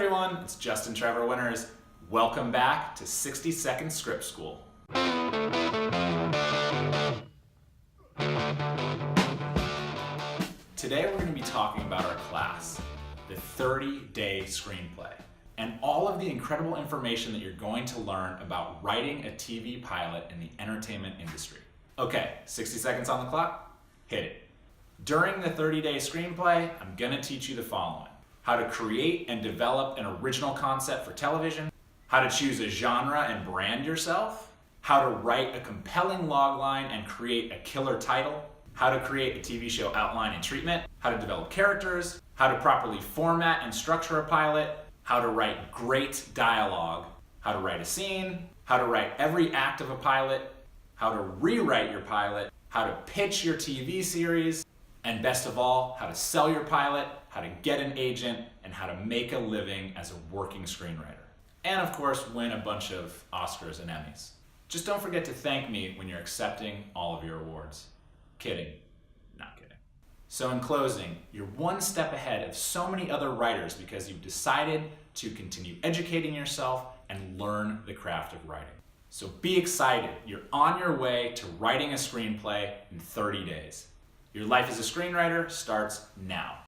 everyone, it's Justin Trevor Winters. Welcome back to 60-Second Script School. Today we're going to be talking about our class, the 30-day screenplay, and all of the incredible information that you're going to learn about writing a TV pilot in the entertainment industry. Okay, 60 seconds on the clock, hit it. During the 30-day screenplay, I'm going to teach you the following: how to create and develop an original concept for television, how to choose a genre and brand yourself, how to write a compelling logline and create a killer title, how to create a TV show outline and treatment, how to develop characters, how to properly format and structure a pilot, how to write great dialogue, how to write a scene, how to write every act of a pilot, how to rewrite your pilot, how to pitch your TV series, and best of all, how to sell your pilot, how to get an agent, and how to make a living as a working screenwriter. And of course, win a bunch of Oscars and Emmys. Just don't forget to thank me when you're accepting all of your awards. Kidding. Not kidding. So in closing, you're one step ahead of so many other writers because you've decided to continue educating yourself and learn the craft of writing. So be excited. You're on your way to writing a screenplay in 30 days. Your life as a screenwriter starts now.